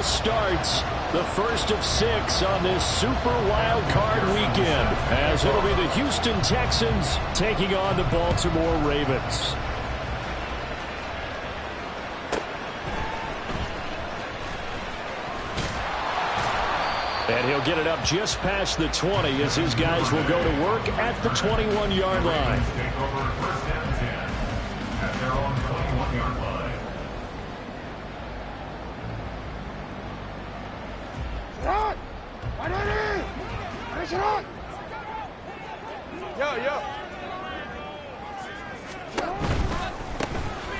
starts the first of 6 on this Super Wild Card weekend, as it'll be the Houston Texans taking on the Baltimore Ravens. And he'll get it up just past the 20 as his guys will go to work at the 21-yard line.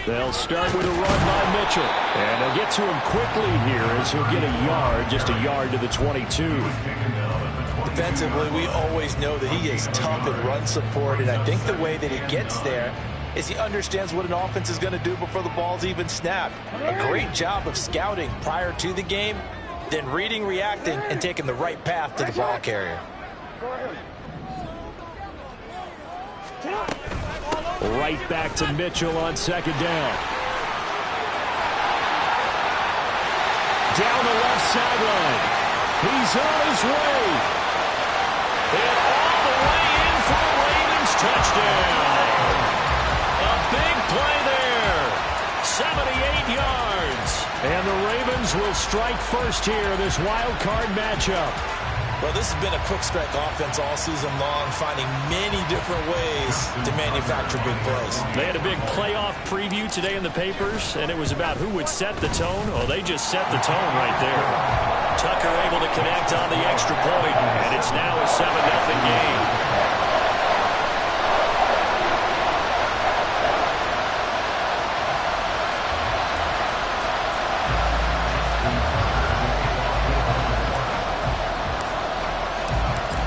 They'll start with a run by Mitchell. And they'll get to him quickly here as he'll get a yard, just a yard to the 22. Defensively, we always know that he is tough in run support, and I think the way that he gets there is he understands what an offense is going to do before the ball's even snapped. A great job of scouting prior to the game, then reading, reacting, and taking the right path to the ball carrier. Right back to Mitchell on second down. Down the left sideline. He's on his way. And all the way in for the Ravens touchdown. A big play there. 78 yards. And the Ravens will strike first here in this wild card matchup. Well, this has been a quick strike offense all season long, finding many different ways to manufacture big plays. They had a big playoff preview today in the papers, and it was about who would set the tone. Oh, they just set the tone right there. Tucker able to connect on the extra point, and it's now a 7-0 game.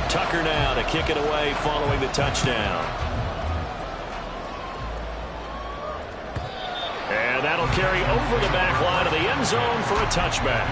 Tucker now to kick it away following the touchdown. And that'll carry over the back line of the end zone for a touchback.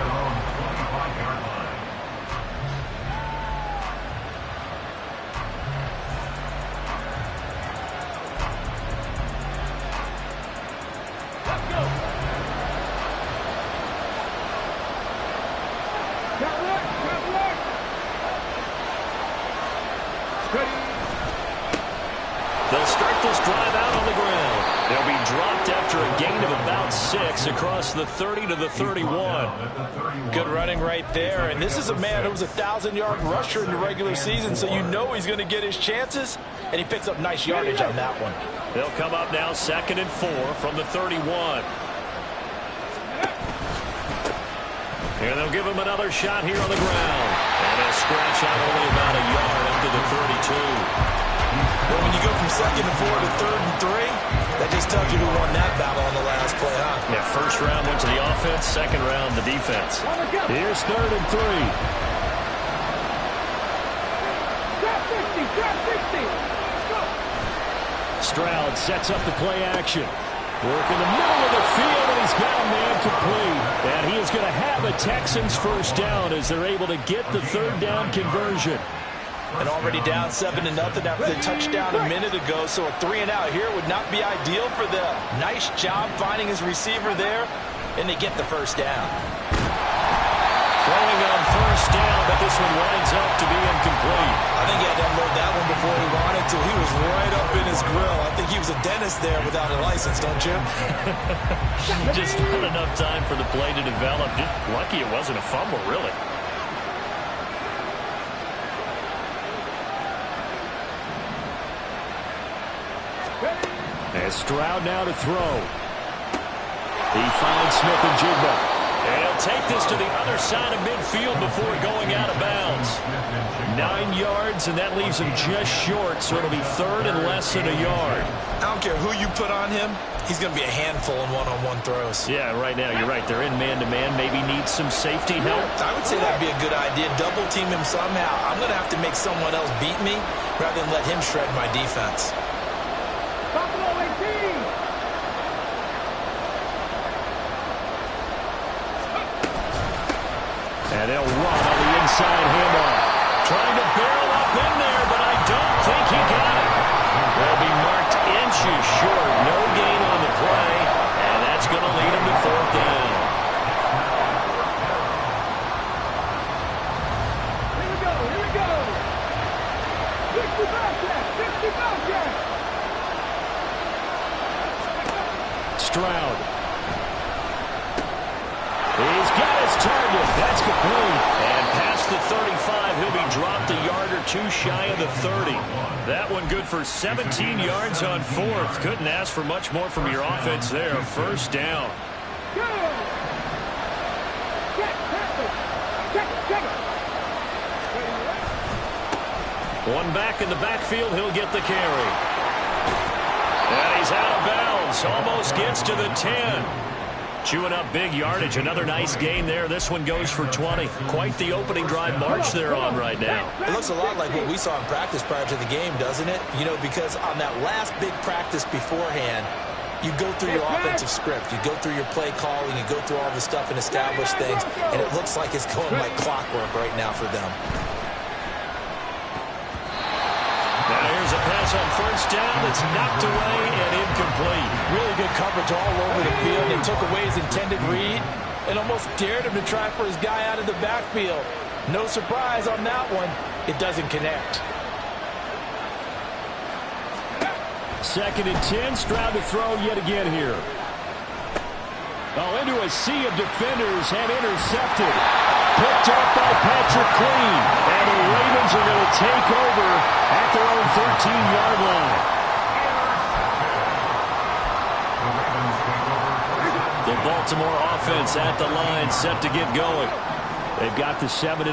They'll start this drive out on the ground. They'll be dropped after a gain of about 6 across the 30 to the 31. Good running right there. And this is a man who was a 1,000-yard rusher in the regular season, so you know he's going to get his chances, and he picks up nice yardage on that one. They'll come up now 2nd and 4 from the 31. And they'll give him another shot here on the ground. And they'll scratch out only about a yard up to the 32. Well, when you go from 2nd and 4 to 3rd and 3, that just tells you who won that battle on the last play, huh? Yeah, first round went to the offense, second round the defense. Here's 3rd and 3. Stroud sets up the play action. Work in the middle of the field, and he's got a man complete. And he is going to have a Texans first down as they're able to get the 3rd down conversion. And already down 7-0 after the touchdown a minute ago, so a 3-and-out here would not be ideal for them. Nice job finding his receiver there, and they get the first down. Throwing on first down, but this one winds up to be incomplete. I think he had to unload that one before he wanted to. He was right up in his grill. I think he was a dentist there without a license, don't you? Just not enough time for the play to develop. Just lucky it wasn't a fumble, really. And Stroud now to throw. He finds Smith-Njigba. And he'll take this to the other side of midfield before going out of bounds. 9 yards, and that leaves him just short, so it'll be 3rd and less than a yard. I don't care who you put on him. He's going to be a handful in one-on-one throws. Yeah, right now, you're right. They're in man-to-man. Maybe needs some safety help. I would say that'd be a good idea. Double team him somehow. I'm going to have to make someone else beat me rather than let him shred my defense. And they'll run on the inside handoff. Trying to barrel up in there, but I don't think he got it. They'll be marked inches short. No gain on the play, and that's going to lead him to 4th down. He's got his target. That's complete. And past the 35, he'll be dropped a yard or two shy of the 30. That one good for 17 yards on fourth. Couldn't ask for much more from your offense there. First down. One back in the backfield. He'll get the carry. And he's out of bounds. Almost gets to the 10. Chewing up big yardage. Another nice gain there. This one goes for 20. Quite the opening drive march they're on right now. It looks a lot like what we saw in practice prior to the game, doesn't it? You know, because on that last big practice beforehand, you go through your offensive script. You go through your play calling. You go through all the stuff and establish things. And it looks like it's going like clockwork right now for them. Now here's a pass on first down that's knocked away and incomplete. Really good coverage all over the field. They took away his intended read and almost dared him to try for his guy out of the backfield. No surprise on that one. It doesn't connect. 2nd and 10. Stroud to throw yet again here. Oh, into a sea of defenders and intercepted. Picked up by Patrick Queen. And the Ravens are going to take over at their own 13-yard line. The Baltimore offense at the line, set to get going. They've got the 7-0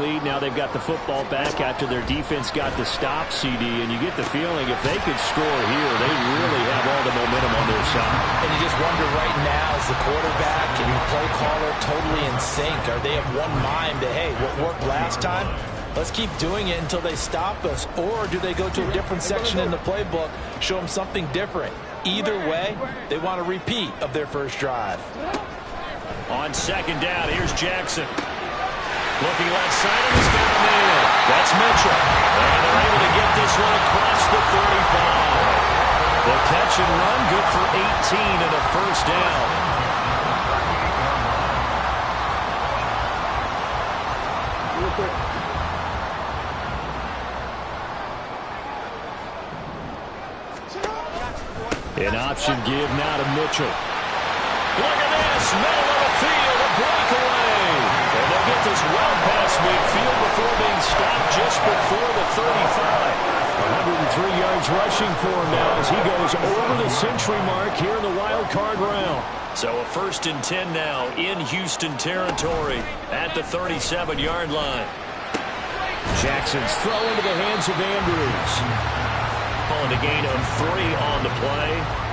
lead. Now they've got the football back after their defense got the stop, CD. And you get the feeling if they could score here, they really have all the momentum on their side. And you just wonder right now, is the quarterback and the play caller totally in sync? Are they of one mind that, hey, what worked last time, let's keep doing it until they stop us? Or do they go to a different section in the playbook, show them something different? Either way, they want a repeat of their first drive. On 2nd down, here's Jackson. Looking left side, and he's got a man. That's Mitchell. And they're able to get this one across the 35. The catch and run, good for 18 and a first down. An option give now to Mitchell. Look at this, middle of the field, a breakaway. And they'll get this well past midfield before being stopped just before the 35. 103 yards rushing for him now as he goes over the century mark here in the wild card round. So a 1st and 10 now in Houston territory at the 37-yard line. Jackson's throw into the hands of Andrews. Calling a gain of 3 on the play.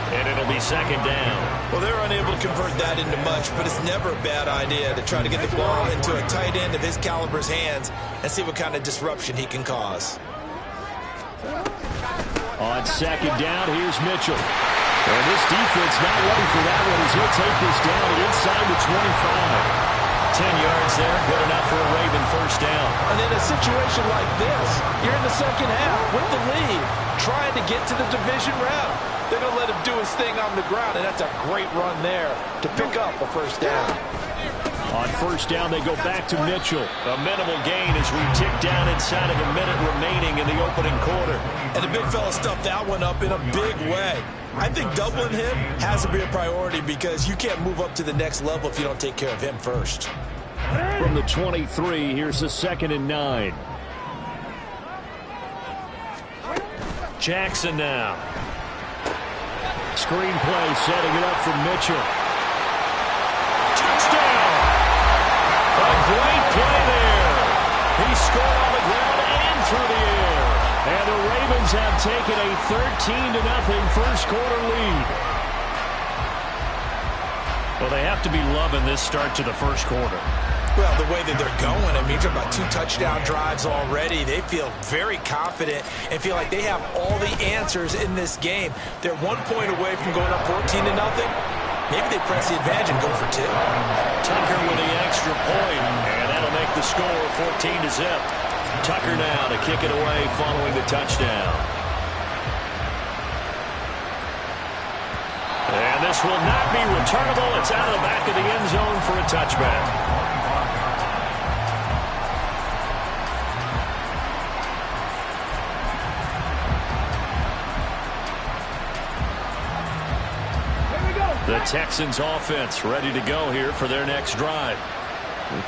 And it'll be 2nd down. Well, they're unable to convert that into much, but it's never a bad idea to try to get the ball into a tight end of his caliber's hands and see what kind of disruption he can cause. On 2nd down, here's Mitchell. And this defense not ready for that one as he'll take this down inside the 25. 10 yards there, good enough for a Raven first down. And in a situation like this, you're in the second half with the lead, trying to get to the division round. They're going to let him do his thing on the ground, and that's a great run there to pick up a first down. On first down, they go back to Mitchell. A minimal gain as we tick down inside of a minute remaining in the opening quarter. And the big fella stuffed that one up in a big way. I think doubling him has to be a priority because you can't move up to the next level if you don't take care of him first. From the 23, here's the 2nd and 9. Jackson now. Screenplay setting it up for Mitchell. Touchdown! A great play there. He scored on the ground and through the air. And the Ravens have taken a 13-0 first quarter lead. Well, they have to be loving this start to the first quarter. Well, the way that they're going, I mean, you're talking about 2 touchdown drives already. They feel very confident and feel like they have all the answers in this game. They're 1 point away from going up 14-0. Maybe they press the advantage and go for 2. Tucker with the extra point, and that'll make the score 14-0. Tucker now to kick it away following the touchdown. And this will not be returnable. It's out of the back of the end zone for a touchback. The The Texans offense ready to go here for their next drive.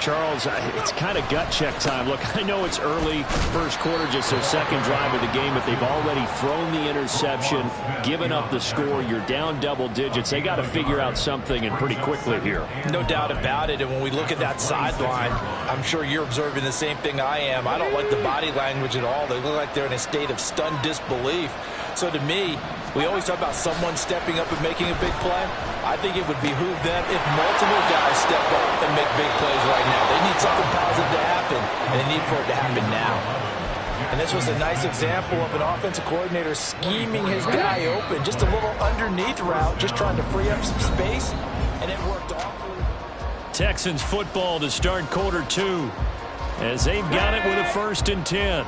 Charles, it's kind of gut check time. Look, I know it's early, first quarter, just their second drive of the game, but they've already thrown the interception, given up the score. You're down double digits. They got to figure out something, and pretty quickly here. No doubt about it. And when we look at that sideline, I'm sure you're observing the same thing I am. I don't like the body language at all. They look like they're in a state of stunned disbelief. So to me, we always talk about someone stepping up and making a big play. I think it would behoove them if multiple guys step up and make big plays right now. They need something positive to happen, and they need for it to happen now. And this was a nice example of an offensive coordinator scheming his guy open. Just a little underneath route, just trying to free up some space, and it worked awfully. Texans football to start quarter 2 as they've got it with a 1st and 10.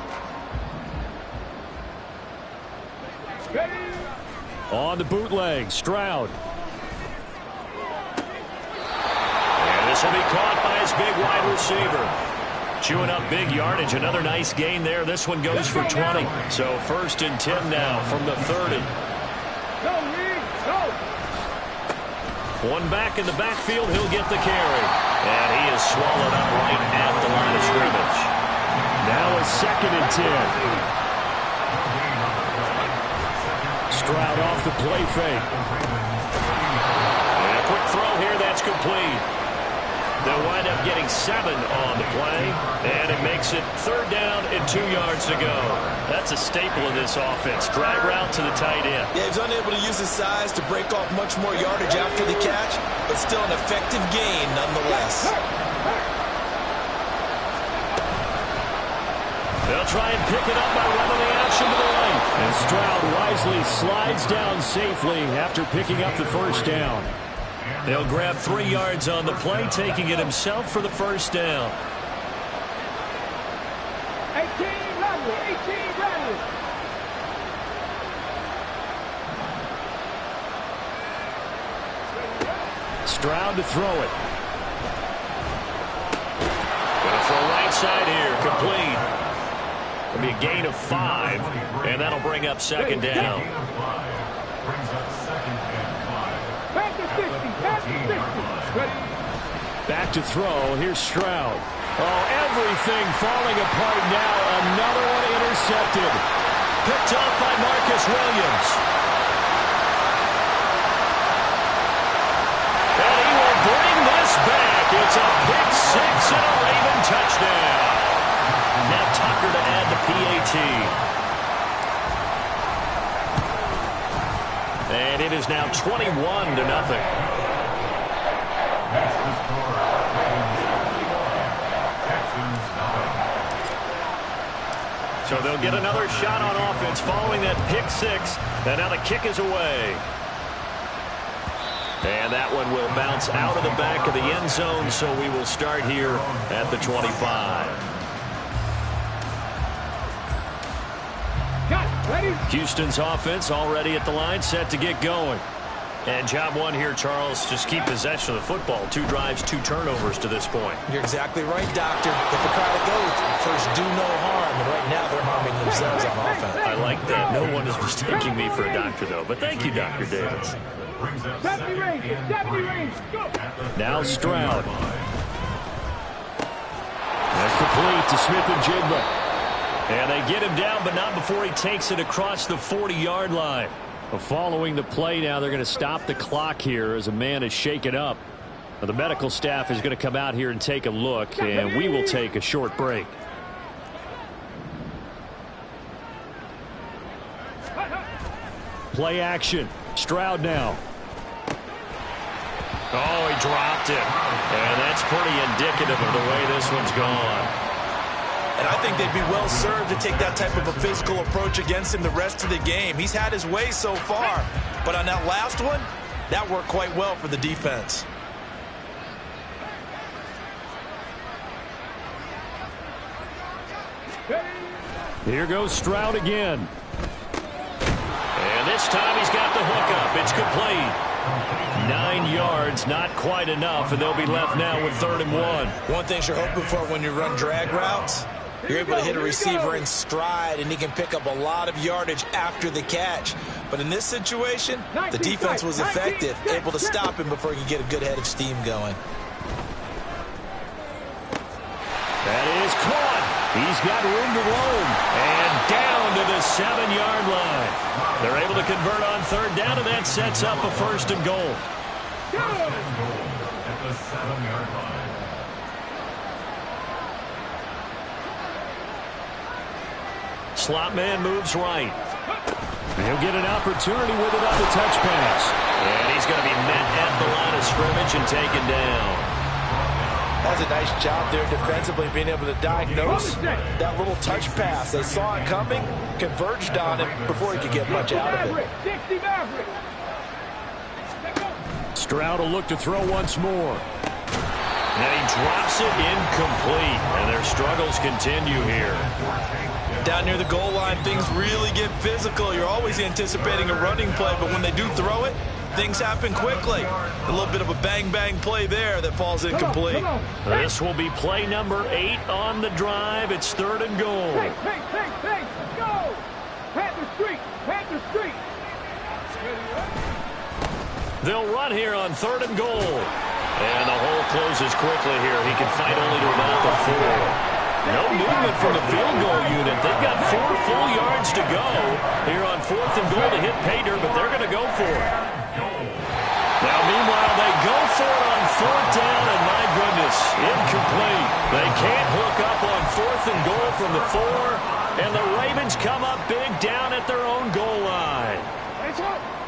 On the bootleg, Stroud. And this will be caught by his big wide receiver. Chewing up big yardage. Another nice gain there. This one goes for 20. So 1st and 10 now from the 30. One back in the backfield. He'll get the carry. And he is swallowed up right at the line of scrimmage. Now a 2nd and 10. Stroud off the play fake. And a quick throw here. That's complete. They'll wind up getting 7 on the play. And it makes it 3rd down and 2 yards to go. That's a staple of this offense. Drag route to the tight end. Yeah, he's unable to use his size to break off much more yardage after the catch, but still an effective gain nonetheless. They'll try and pick it up by running the action to the right. And Stroud wisely slides down safely after picking up the 1st down. They'll grab 3 yards on the play, taking it himself for the 1st down. 18 run. Stroud to throw it. Gonna throw right side here, complete. It'll be a gain of 5, and that'll bring up 2nd down. Back to throw. Here's Stroud. Oh, everything falling apart now. Another one intercepted. Picked up by Marcus Williams. And he will bring this back. It's a pick 6 and a Raven touchdown. Now Tucker to add the PAT. And it is now 21-0. So they'll get another shot on offense following that pick 6. And now the kick is away. And that one will bounce out of the back of the end zone, so we will start here at the 25. Houston's offense already at the line, set to get going. And job 1 here, Charles, just keep possession of the football. 2 drives, 2 turnovers to this point. You're exactly right, Doctor. If a crowd of goats, first do no harm, and right now they're harming themselves on offense. I like that. No one is mistaking me for a doctor, though. But thank you, Dr. Davis. 70 range, 70 range, go! Now Stroud. That's complete to Smith-Njigba. And they get him down, but not before he takes it across the 40-yard line. Following the play now, they're going to stop the clock here as a man is shaken up. Now, the medical staff is going to come out here and take a look, and we will take a short break. Play action. Stroud now. Oh, he dropped it. And that's pretty indicative of the way this one's gone. And I think they'd be well served to take that type of a physical approach against him the rest of the game. He's had his way so far, but on that last one, that worked quite well for the defense. Here goes Stroud again. And this time he's got the hook up. It's complete. 9 yards, not quite enough, and they'll be left now with 3rd and 1. One thing you're hoping for when you run drag routes, You're able to hit a receiver in stride, and he can pick up a lot of yardage after the catch. But in this situation, the defense was effective, able to stop him before he could get a good head of steam going. That is caught. He's got room to roam. And down to the 7-yard line. They're able to convert on third down, and that sets up a 1st and goal. At the 7-yard line. Slot man moves right. He'll get an opportunity with it on the touch pass. And he's going to be met at the line of scrimmage and taken down. That's a nice job there defensively, being able to diagnose that little touch pass. They saw it coming, converged on him before he could get much out of it. Stroud will look to throw once more. And he drops it incomplete. And their struggles continue here. Down near the goal line, things really get physical. You're always anticipating a running play, but when they do throw it, things happen quickly. A little bit of a bang-bang play there that falls incomplete. This will be play number 8 on the drive. It's 3rd and goal. Hey, go! Panther Street! They'll run here on 3rd and goal. And the hole closes quickly here. He can fight only to about the 4. No movement from the field goal unit. They've got 4 full yards to go here on 4th and goal to hit Pater, but they're going to go for it. Now, meanwhile, they go for it on 4th down, and my goodness, incomplete. They can't hook up on 4th and goal from the 4, and the Ravens come up big down at their own goal line.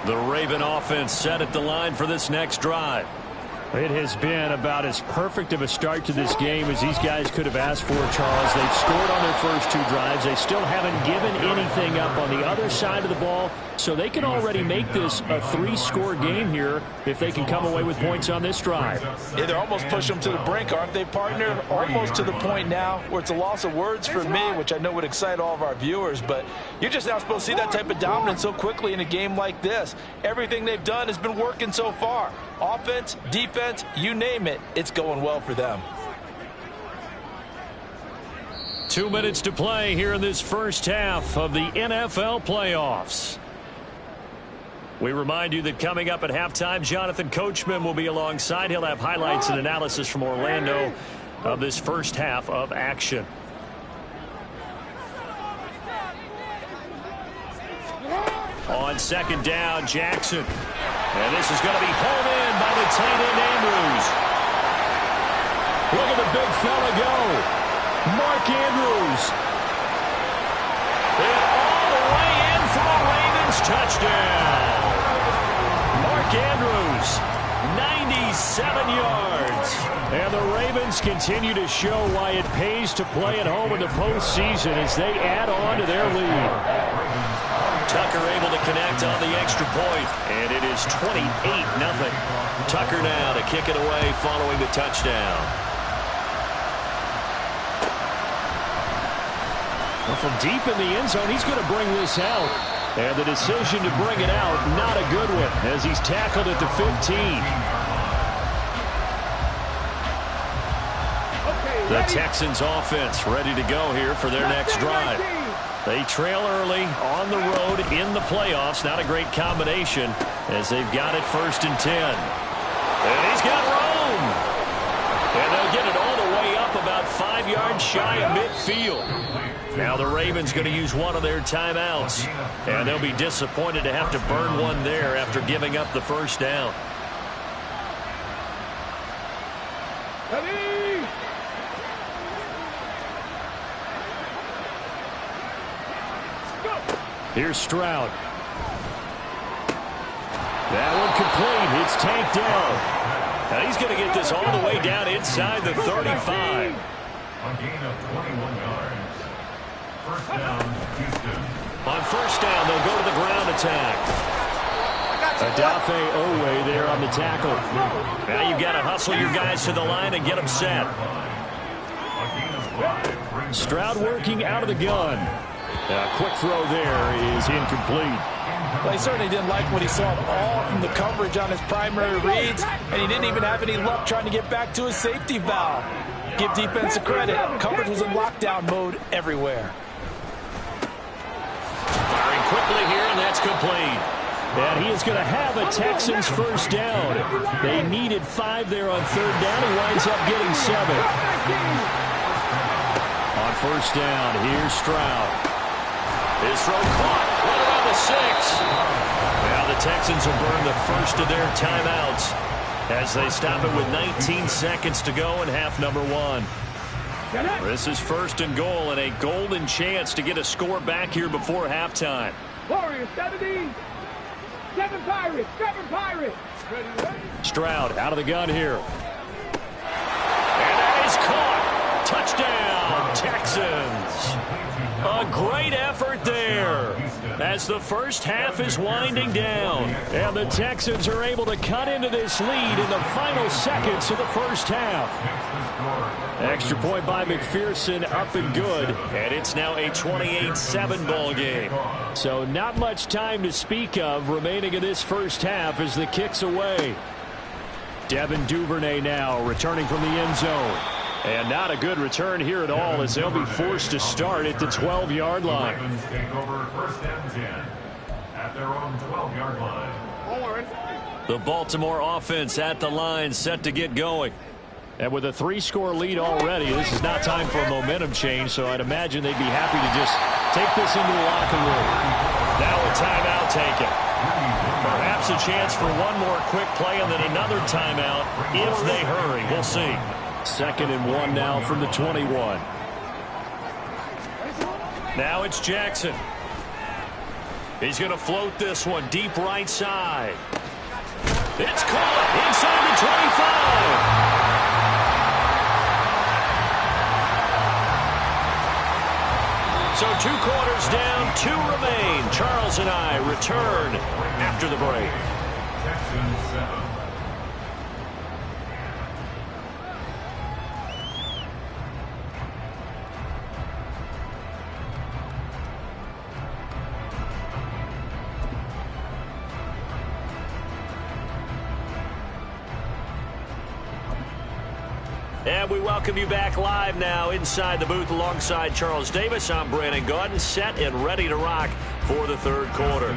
The Raven offense set at the line for this next drive. It has been about as perfect of a start to this game as these guys could have asked for, Charles. They've scored on their first 2 drives. They still haven't given anything up on the other side of the ball, so they can already make this a 3-score game here if they can come away with points on this drive. Yeah, they're almost pushing them to the brink, aren't they, partner? Almost to the point now where it's a loss of words for me, which I know would excite all of our viewers, but you're just not supposed to see that type of dominance so quickly in a game like this. Everything they've done has been working so far. Offense, defense, you name it, it's going well for them. 2 minutes to play here in this first half of the NFL playoffs. We remind you that coming up at halftime, Jonathan Coachman will be alongside. He'll have highlights and analysis from Orlando of this first half of action. On 2nd down, Jackson. And this is going to be pulled in by the tight end, Andrews. Look at the big fella go. Mark Andrews. And all the way in for a Ravens touchdown. Mark Andrews, 97 yards. And the Ravens continue to show why it pays to play at home in the postseason as they add on to their lead. Tucker able to connect on the extra point, and it is 28-0. Tucker now to kick it away following the touchdown. Well, from deep in the end zone, he's going to bring this out. And the decision to bring it out, not a good one, as he's tackled at the 15. The Texans offense ready to go here for their next drive. They trail early on the road in the playoffs. Not a great combination as they've got it 1st and 10. And he's got room. And they'll get it all the way up about 5 yards shy of midfield. Now the Ravens going to use one of their timeouts. And they'll be disappointed to have to burn one there after giving up the 1st down. Here's Stroud. That one complete. It's tanked down. Now he's going to get this all the way down inside the 35. A gain of 21 yards. 1st down, Houston. On 1st down, they'll go to the ground attack. Adafe Owe there on the tackle. Now you've got to hustle your guys to the line and get them set. Stroud working out of the gun. A quick throw there is incomplete. Well, he certainly didn't like what he saw at all from the coverage on his primary reads, and he didn't even have any luck trying to get back to his safety valve. Give defense a credit. Coverage was in lockdown mode everywhere. Firing quickly here, and that's complete. And he is going to have a Texans first down. They needed 5 there on third down. He winds up getting 7. On first down, here's Stroud. His throw caught right around the 6. Now the Texans will burn the first of their timeouts as they stop it with 19 seconds to go in half number 1. This is first and goal and a golden chance to get a score back here before halftime. Warriors 70. 7 Pirates. 7 Pirates. Ready? Stroud out of the gun here. And that is caught. Touchdown, Texans. A great effort there as the first half is winding down. And the Texans are able to cut into this lead in the final seconds of the first half. Extra point by McPherson, up and good. And it's now a 28-7 ball game. So not much time to speak of remaining in this first half as the kick's away. Devin Duvernay now returning from the end zone. And not a good return here at all as they'll be forced to start at the 12-yard line. Ravens take over first and 10 at their own 12-yard line. The Baltimore offense at the line, set to get going. And with a 3-score lead already, this is not time for a momentum change, so I'd imagine they'd be happy to just take this into the locker room. Now a timeout taken. Perhaps a chance for one more quick play and then another timeout if they hurry. We'll see. 2nd and 1 now from the 21. Now it's Jackson. He's going to float this one deep right side. It's caught inside the 25. So 2 quarters down, 2 remain. Charles and I return after the break. Texans 7. And we welcome you back live now inside the booth alongside Charles Davis. I'm Brandon Gaudin, set and ready to rock for the third quarter.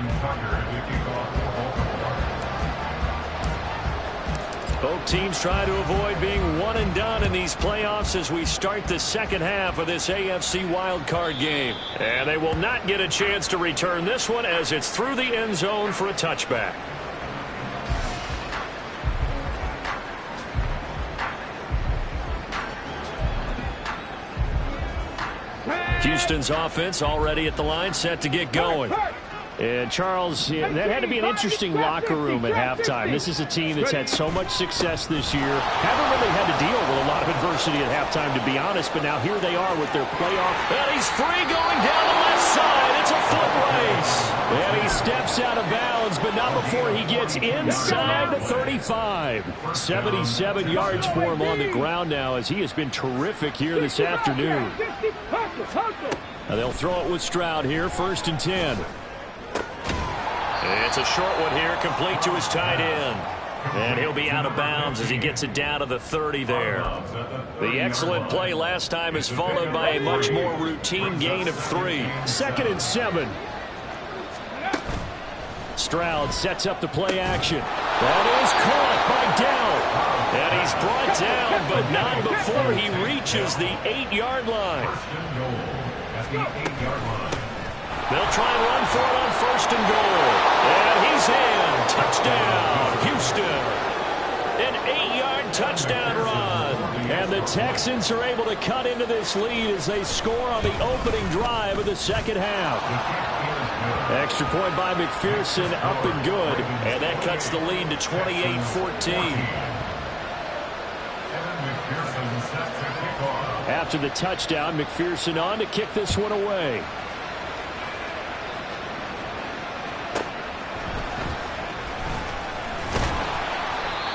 Both teams trying to avoid being one and done in these playoffs as we start the second half of this AFC wildcard game. And they will not get a chance to return this one as it's through the end zone for a touchback. Houston's offense already at the line, set to get going. And Charles, that had to be an interesting locker room at halftime. This is a team that's had so much success this year. Haven't really had to deal with a lot of adversity at halftime, to be honest. But now here they are with their playoff. And he's free going down the left side. It's a foot race. And he steps out of bounds, but not before he gets inside the 35. 77 yards for him on the ground now as he has been terrific here this afternoon. Now they'll throw it with Stroud here, 1st and 10. It's a short one here, complete to his tight end. And he'll be out of bounds as he gets it down to the 30 there. The excellent play last time is followed by a much more routine gain of 3. 2nd and 7. Stroud sets up the play action. That is caught by Dowd. And he's brought down, but not before he reaches the 8-yard line. They'll try and run for it on 1st and goal. And he's in. Touchdown, Houston. An 8-yard touchdown run. And the Texans are able to cut into this lead as they score on the opening drive of the second half. Extra point by McPherson, up and good. And that cuts the lead to 28-14. After the touchdown, McPherson on to kick this one away.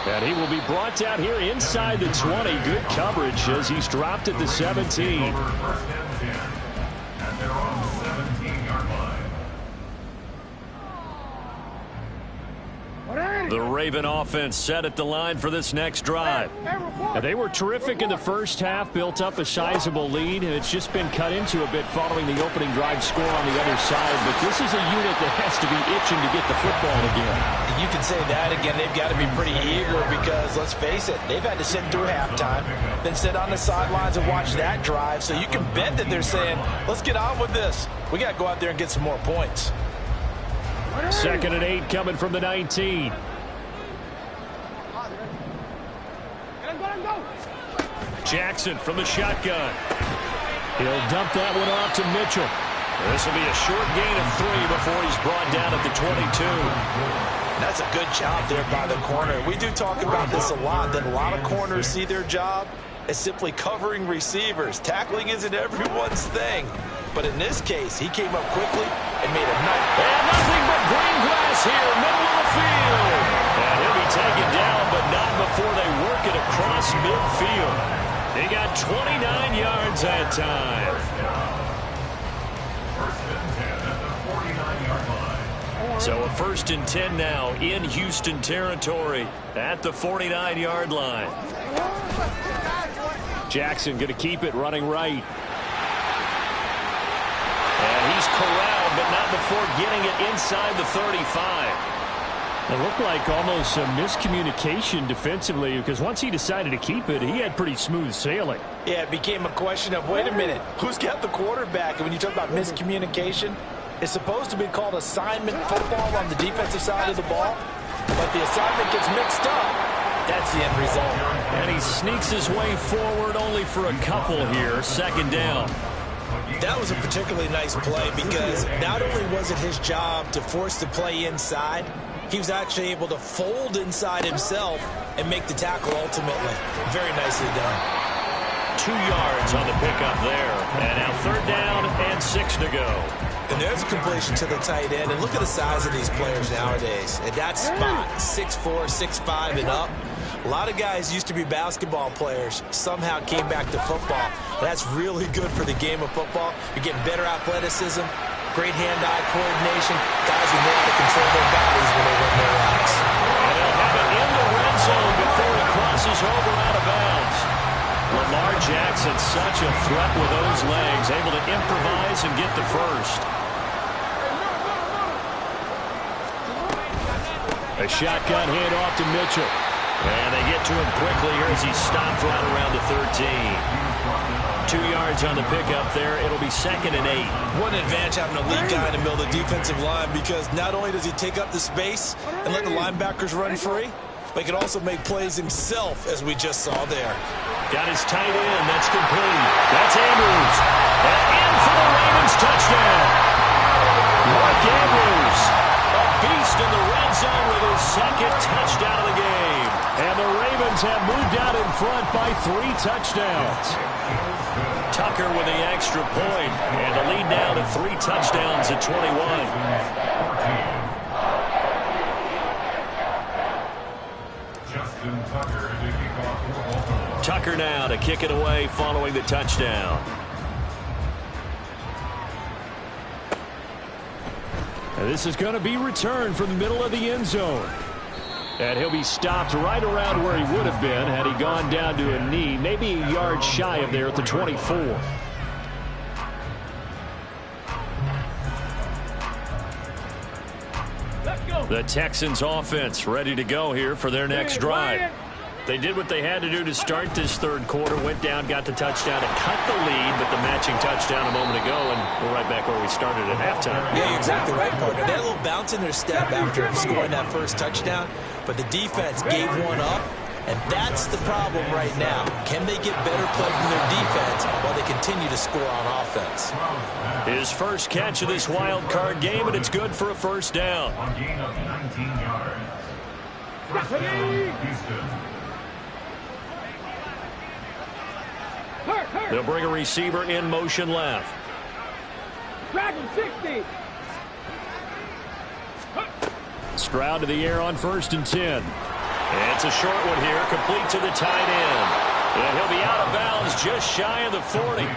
And he will be brought down here inside the 20. Good coverage as he's dropped at the 17. First and 10 at their own 17-yard line. The Raven offense set at the line for this next drive. They were terrific in the first half, built up a sizable lead, and it's just been cut into a bit following the opening drive score on the other side. But this is a unit that has to be itching to get the football again. You can say that again. They've got to be pretty eager because, let's face it, they've had to sit through halftime, then sit on the sidelines and watch that drive. So you can bet that they're saying, let's get on with this. We got to go out there and get some more points. 2nd and 8 coming from the 19. Jackson from the shotgun. He'll dump that one off to Mitchell. This will be a short gain of 3 before he's brought down at the 22. That's a good job there by the corner. We do talk about this a lot, that a lot of corners see their job as simply covering receivers. Tackling isn't everyone's thing. But in this case, he came up quickly and made a nice... And nothing but green grass here, middle of the field. And he'll be taken down, but not before they work it across midfield. They got 29 yards that time. So a 1st and 10 now in Houston territory at the 49-yard line. Jackson going to keep it running right. And he's corralled, but not before getting it inside the 35. It looked like almost a miscommunication defensively because once he decided to keep it, he had pretty smooth sailing. Yeah, it became a question of, wait a minute, who's got the quarterback? And when you talk about miscommunication, it's supposed to be called assignment football on the defensive side of the ball, but the assignment gets mixed up. That's the end result. And he sneaks his way forward only for a couple here. 2nd down. That was a particularly nice play because not only was it his job to force the play inside, he was actually able to fold inside himself and make the tackle ultimately. Very nicely done. 2 yards on the pickup there. And now 3rd down and 6 to go. And there's a completion to the tight end. And look at the size of these players nowadays. At that spot, 6'4", 6'5", and up. A lot of guys used to be basketball players, somehow came back to football. That's really good for the game of football. You're getting better athleticism, great hand-eye coordination. Guys who know how to control their bodies when they run their routes. And they'll have it in the red zone before he crosses over out of bounds. Lamar Jackson, such a threat with those legs, able to improvise and get the first. A shotgun handoff to Mitchell. And they get to him quickly here as he's stopped right around the 13. 2 yards on the pickup there. It'll be 2nd and 8. What an advantage having a lead guy in the middle of the defensive line, because not only does he take up the space and let the linebackers run free, but he can also make plays himself, as we just saw there. Got his tight end. That's complete. That's Andrews. And in for the Ravens touchdown. Mark Andrews, a beast in the red zone with his 2nd touchdown of the game. And the Ravens have moved out in front by 3 touchdowns. Tucker with the extra point, and the lead now to 3 touchdowns at 21. Tucker now to kick it away following the touchdown. And this is going to be returned from the middle of the end zone. And he'll be stopped right around where he would have been had he gone down to a knee, maybe a yard shy of there at the 24. The Texans offense ready to go here for their next drive. They did what they had to do to start this 3rd quarter, went down, got the touchdown to cut the lead, but the matching touchdown a moment ago, and we're right back where we started at halftime. Yeah, you're exactly right, partner. They had a little bounce in their step after scoring that first touchdown, but the defense gave one up, and that's the problem right now. Can they get better play from their defense while they continue to score on offense? His first catch of this wild card game, and it's good for a 1st down. On gain of 19 yards. 1st down, Houston. They'll bring a receiver in motion left. Drag him 60. Stroud to the air on 1st and 10. And it's a short one here, complete to the tight end. And he'll be out of bounds just shy of the 40.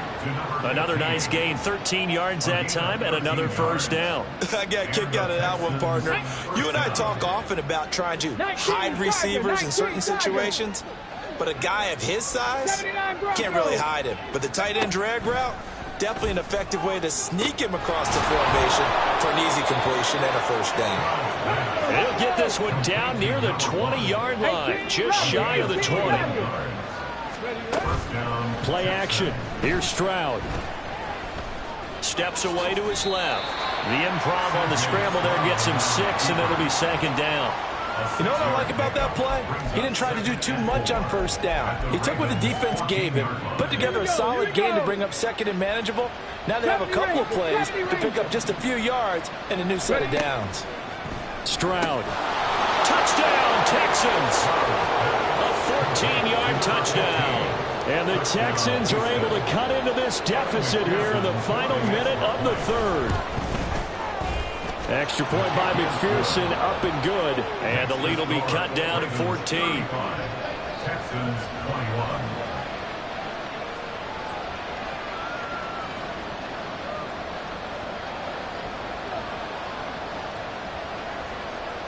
Another nice gain, 13 yards that time, and another first down. I got a kick out of that one, partner. You and I talk often about trying to hide receivers in certain situations, but a guy of his size can't really hide him. But the tight end drag route, definitely an effective way to sneak him across the formation for an easy completion and a first down. And he'll get this one down near the 20-yard line, just shy of the 20. Play action. Here's Stroud. Steps away to his left. The improv on the scramble there gets him 6, and it'll be second down. You know what I like about that play? He didn't try to do too much on first down. He took what the defense gave him, put together a solid gain to bring up second and manageable. Now they have a couple of plays to pick up just a few yards and a new set of downs. Stroud. Touchdown, Texans. A 14-yard touchdown. And the Texans are able to cut into this deficit here in the final minute of the third. Extra point by McPherson, up and good. And the lead will be cut down to 14. Texans 21.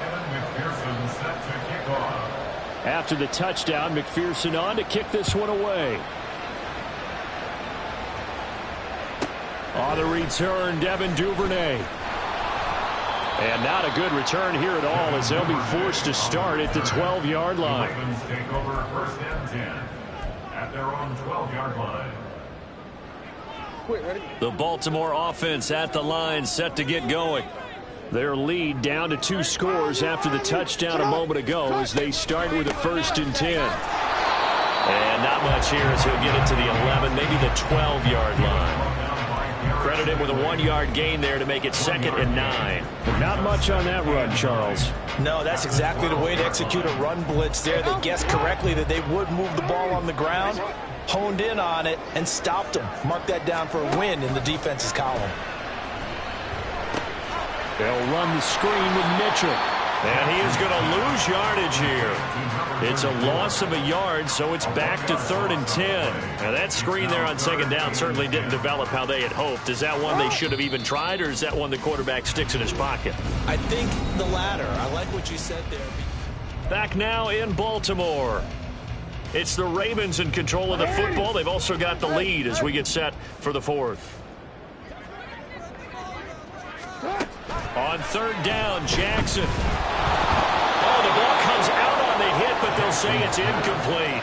Evan McPherson set to kick off. After the touchdown, McPherson on to kick this one away. On the return, Devin Duvernay. And not a good return here at all, as they'll be forced to start at the 12-yard line. Ravens take over first and 10 at their own 12-yard line. The Baltimore offense at the line, set to get going. Their lead down to 2 scores after the touchdown a moment ago as they start with a 1st and 10. And not much here as he'll get it to the 11, maybe the 12-yard line. Credit him with a 1-yard gain there to make it 2nd and 9. But not much on that run, Charles. No, that's exactly the way to execute a run blitz there. They guessed correctly that they would move the ball on the ground, honed in on it, and stopped them. Mark that down for a win in the defense's column. They'll run the screen with Mitchell. And he is going to lose yardage here. It's a loss of a yard, so it's back to 3rd and 10. Now that screen there on 2nd down certainly didn't develop how they had hoped. Is that one they should have even tried, or is that one the quarterback sticks in his pocket? I think the latter. I like what you said there. Back now in Baltimore. It's the Ravens in control of the football. They've also got the lead as we get set for the 4th. On 3rd down, Jackson. Oh, the ball comes out on the hit, but they'll say it's incomplete.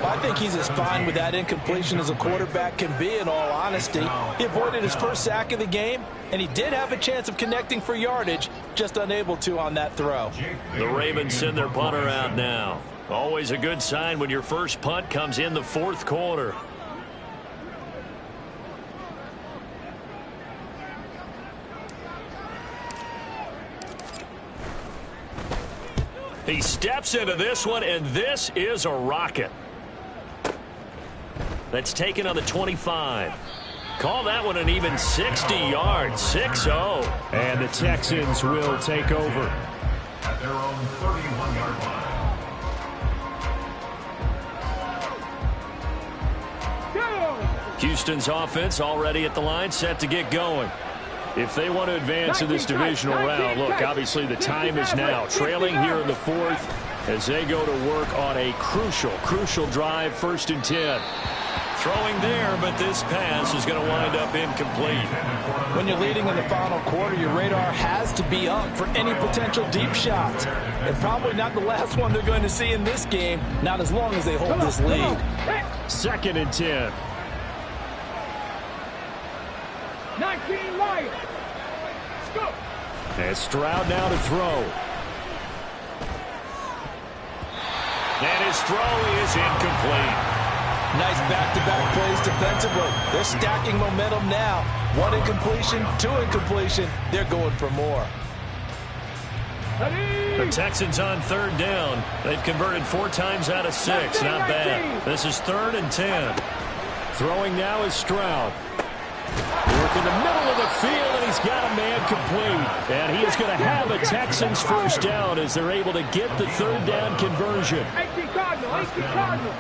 I think he's as fine with that incompletion as a quarterback can be, in all honesty. He avoided his first sack of the game, and he did have a chance of connecting for yardage, just unable to on that throw. The Ravens send their punter out now. Always a good sign when your first punt comes in the 4th quarter. He steps into this one, and this is a rocket. That's taken on the 25. Call that one an even 60 yards, 6-0. And the Texans will take over. At their own 31-yard line. Houston's offense already at the line, set to get going. If they want to advance in this divisional round, look, obviously the time is now. Trailing here in the 4th as they go to work on a crucial drive, 1st and 10. Throwing there, but this pass is going to wind up incomplete. When you're leading in the final quarter, your radar has to be up for any potential deep shots. And probably not the last one they're going to see in this game, not as long as they hold this lead. 2nd and 10. 19 Lions. Go. And Stroud now to throw. And his throw is incomplete. Nice back-to-back plays defensively. They're stacking momentum now. 1 incompletion, 2 incompletion. They're going for more. The Texans on 3rd down. They've converted 4 times out of 6. Not bad. This is 3rd and 10. Throwing now is Stroud. Work in the middle of the field, and he's got a man complete. And he is going to have a Texans first down as they're able to get the 3rd down conversion. 18 Cardinal, 18 Cardinal.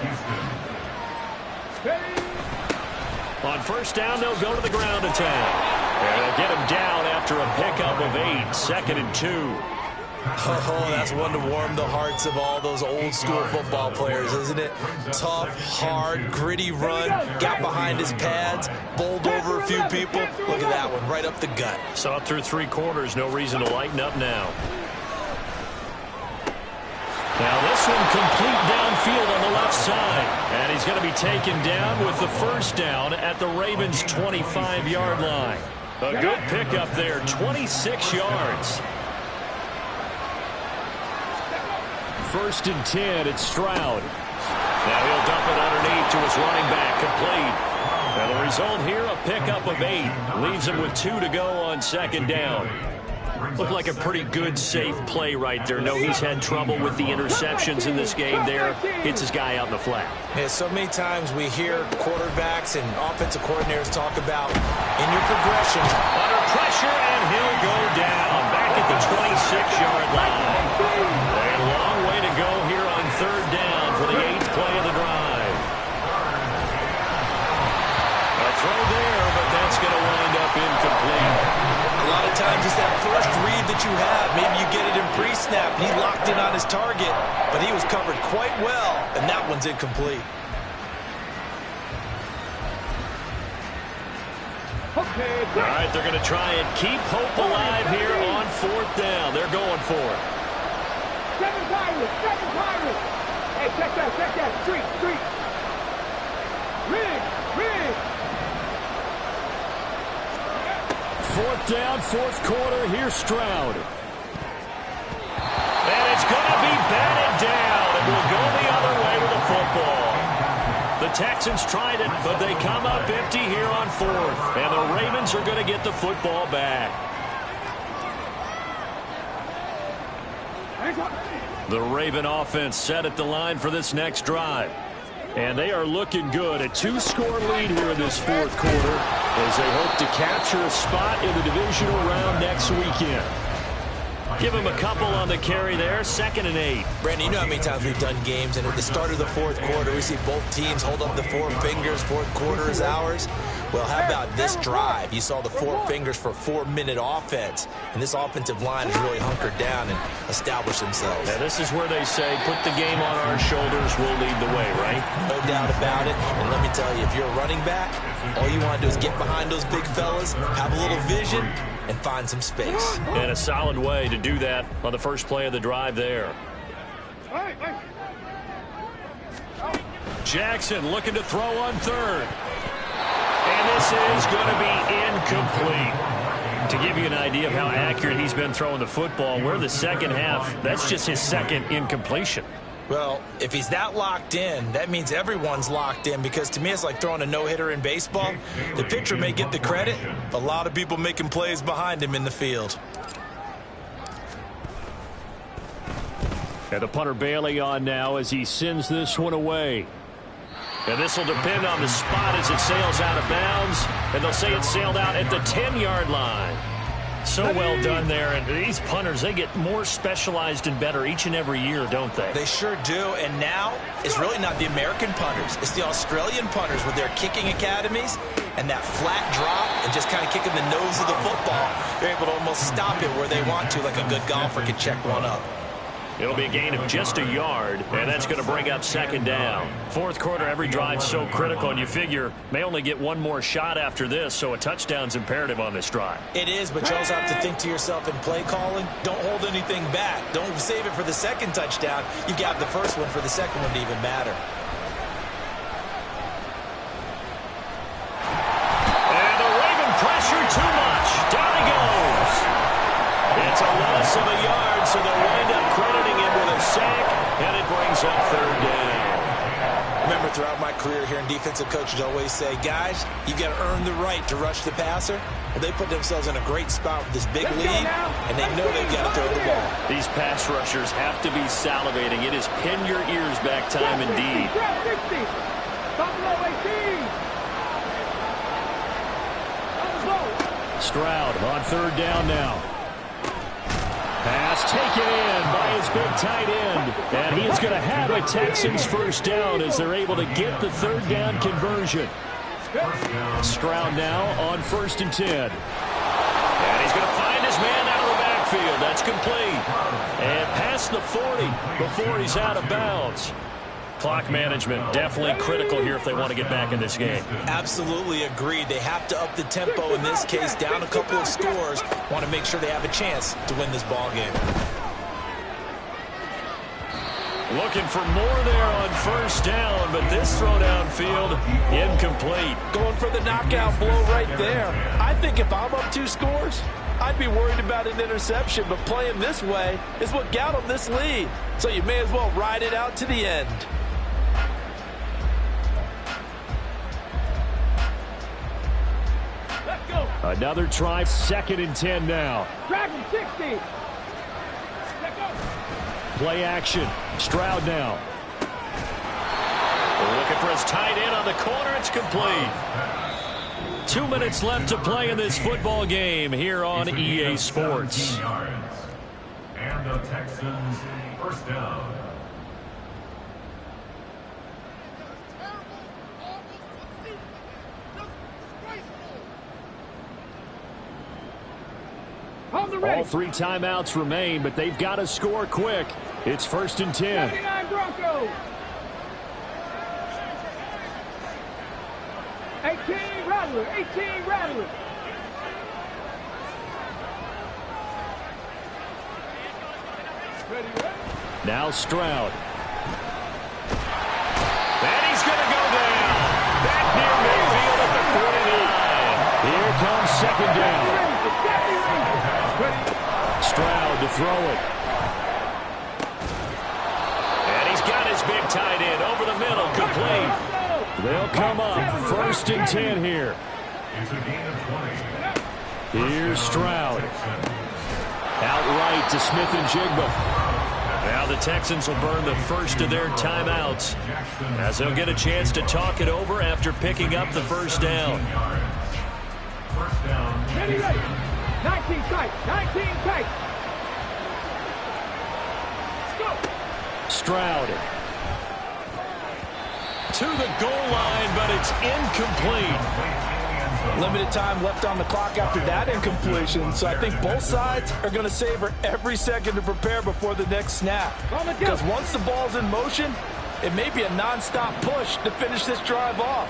On first down, they'll go to the ground attack. And they'll get him down after a pickup of 8, 2nd and 2. Oh, that's one to warm the hearts of all those old school football players, isn't it? Tough, hard, gritty run, got behind his pads, bowled over a few people. Look at that one, right up the gut. Saw it through 3 quarters, no reason to lighten up now. Now this one complete downfield on the left side. And he's going to be taken down with the first down at the Ravens' 25-yard line. A good pickup there, 26 yards. 1st and 10, it's Stroud. Now he'll dump it underneath to his running back, complete. And the result here, a pickup of 8. Leaves him with 2 to go on 2nd down. Looked like a pretty good, safe play right there. No, he's had trouble with the interceptions in this game there. Hits his guy out in the flat. Yeah, so many times we hear quarterbacks and offensive coordinators talk about in your progression. Under pressure, and he'll go down back at the 26-yard line. A long way to go here on 3rd down for the 8th play of the drive. A throw there, but that's going to wind up incomplete. A lot of times it's that first read that you have. Maybe you get it in pre-snap. He locked in on his target, but he was covered quite well, and that one's incomplete. All right, they're going to try and keep hope alive here on 4th down. They're going for it. 7 Pirates. Hey, check that. Street. Rig. 4th down, 4th quarter. Here's Stroud. And it's going to be batted down. It will go the other way with the football. The Texans tried it, but they come up empty here on 4th. And the Ravens are going to get the football back. The Raven offense set at the line for this next drive. And they are looking good. A 2-score lead here in this 4th quarter as they hope to capture a spot in the divisional round next weekend. Give him a couple on the carry there, 2nd and 8. Brandon, you know how many times we've done games, and at the start of the 4th quarter, we see both teams hold up the 4 fingers, 4th quarter is ours. Well, how about this drive? You saw the 4 fingers for 4-minute offense, and this offensive line has really hunkered down and established themselves. Now, this is where they say, put the game on our shoulders, we'll lead the way, right? No doubt about it, and let me tell you, if you're a running back, all you want to do is get behind those big fellas, have a little vision, and find some space. And a solid way to do that on the first play of the drive there. Jackson looking to throw on 3rd. And this is going to be incomplete. To give you an idea of how accurate he's been throwing the football, we're the 2nd half. That's just his 2nd incompletion. Well, if he's that locked in, that means everyone's locked in, because to me it's like throwing a no-hitter in baseball. The pitcher may get the credit, a lot of people making plays behind him in the field. And the punter Bailey on now as he sends this one away. And this will depend on the spot as it sails out of bounds. And they'll say it sailed out at the 10-yard line. So well done there. And these punters, they get more specialized and better each and every year, don't they? They sure do. And now it's really not the American punters. It's the Australian punters with their kicking academies and that flat drop and just kind of kicking the nose of the football. They're able to almost stop it where they want to, like a good golfer can check one up. It'll be a gain of just a yard, and that's going to bring up 2nd down. 4th quarter, every drive so critical, and you figure may only get one more shot after this, so a touchdown's imperative on this drive. It is, but you also have to think to yourself in play calling, don't hold anything back. Don't save it for the 2nd touchdown. You got the first one for the 2nd one to even matter. And the Raven pressure too much. Down he goes. It's a loss of a yard, so they'll wind up crediting him with a sack, and it brings up 3rd down. Remember, throughout my career here in defensive coaches always say, guys, you got to earn the right to rush the passer. Well, they put themselves in a great spot with this big lead, and they know they've got to throw the ball. These pass rushers have to be salivating. It is pin your ears back time indeed. Stroud on 3rd down now. Pass taken in by his big tight end. And he is going to have a Texans first down as they're able to get the third down conversion. Stroud now on 1st and 10. And he's going to find his man out of the backfield. That's complete. And past the 40 before he's out of bounds. Clock management definitely critical here if they want to get back in this game. Absolutely agreed. They have to up the tempo in this case, down a couple of scores. Want to make sure they have a chance to win this ball game. Looking for more there on 1st down, but this throw downfield incomplete. Going for the knockout blow right there. I think if I'm up 2 scores, I'd be worried about an interception, but playing this way is what got them this lead. So you may as well ride it out to the end. Let's go. Another try, 2nd and 10 now. Drag him 60. Let's go. Play action. Stroud now. Looking for his tight end on the corner. It's complete. 2 minutes left to play in this football game here on EA Sports. And the Texans first down. All 3 timeouts remain, but they've got to score quick. It's 1st and 10. 79 Broncos. 18 Rattler. 18 Rattler. Ready, ready. Now Stroud. And he's going to go down. Back near midfield at the 49. Here comes 2nd down. Stroud to throw it. And he's got his big tight end over the middle, complete. They'll come up 1st and 10 here. It's a gain of 20. Here's Stroud. Outright to Smith and Jigba. Now the Texans will burn the first of their timeouts as they'll get a chance to talk it over after picking up the first down. First down. Ready, ready. 19 tight. 19 tight. Let's go. Stroud to the goal line, but it's incomplete. Limited time left on the clock after that incompletion, so I think both sides are going to savor every second to prepare before the next snap. Because once the ball's in motion, it may be a non-stop push to finish this drive off.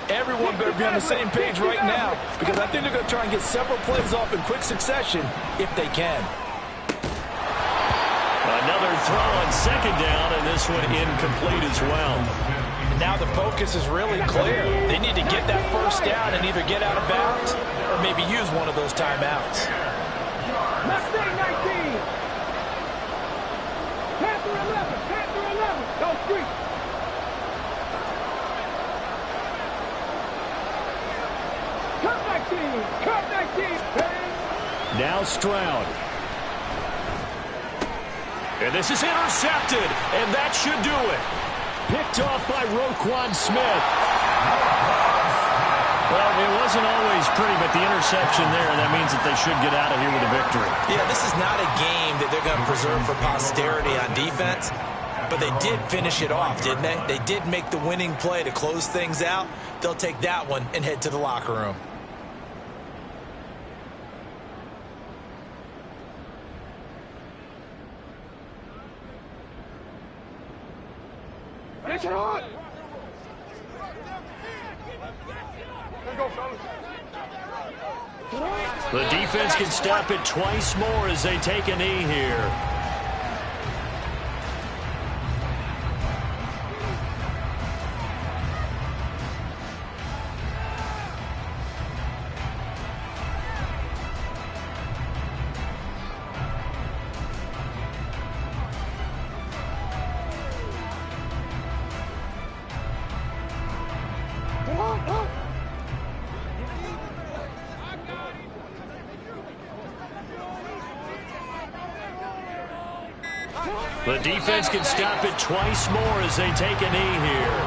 Everyone better be on the same page right now, because I think they're going to try and get several plays off in quick succession if they can. Another throw on 2nd down, and this one incomplete as well. Now the focus is really clear. They need to get that first down and either get out of bounds or maybe use one of those timeouts. Mustang 19. Panther 11. Panther 11. Go street. Cut 19. Cut 19. Now Stroud. And this is intercepted, and that should do it. Picked off by Roquan Smith. Well, it wasn't always pretty, but the interception there, that means that they should get out of here with a victory. Yeah, this is not a game that they're going to preserve for posterity on defense, but they did finish it off, didn't they? They did make the winning play to close things out. They'll take that one and head to the locker room. Finish it on. Let's go, fellas. The defense can stop it twice more as they take a knee here. The defense can stop it twice more as they take a knee here.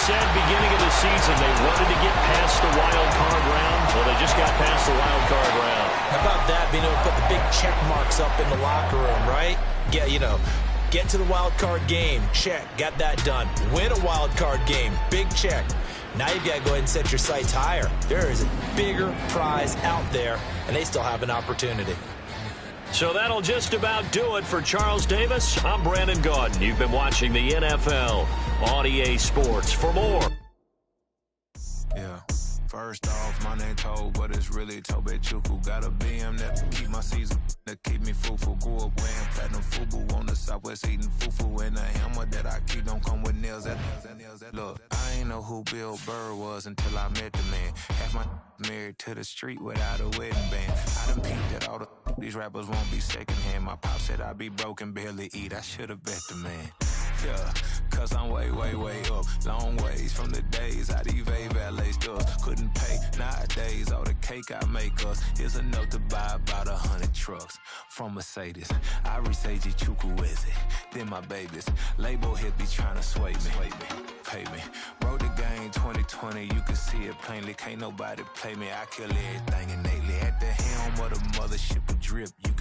said beginning of the season they wanted to get past the wild card round. Well, they just got past the wild card round. How about that, being able to put the big check marks up in the locker room, right? Yeah, you know, get to the wild card game, check, got that done. Win a wild card game, big check. Now you've got to go ahead and set your sights higher. There is a bigger prize out there, and they still have an opportunity. So that'll just about do it for Charles Davis. I'm Brandon Gaudin. You've been watching the NFL on EA Sports. For more. Yeah. First off, my name Toad, but it's really Tobe Chuku. Got a BM that keep my season, that keep me fruitful. Grew up wearing platinum FUBU on the Southwest, eating fufu. And a hammer that I keep don't come with nails. Look, I ain't know who Bill Burr was until I met the man. Half my married to the street without a wedding band. I done peeped that all these rappers won't be secondhand. My pop said I'd be broken, barely eat. I should've bet the man. Yeah, cause I'm way, way, way up. Long ways from the days I eBay valet stuff. Couldn't pay nowadays. All the cake I make us is enough to buy about 100 trucks from Mercedes. I Seiji Chukwueze, then my babies. Label hit be trying to sway me. Pay me. Wrote the game 2020, you can see it plainly. Can't nobody play me. I kill everything innately at the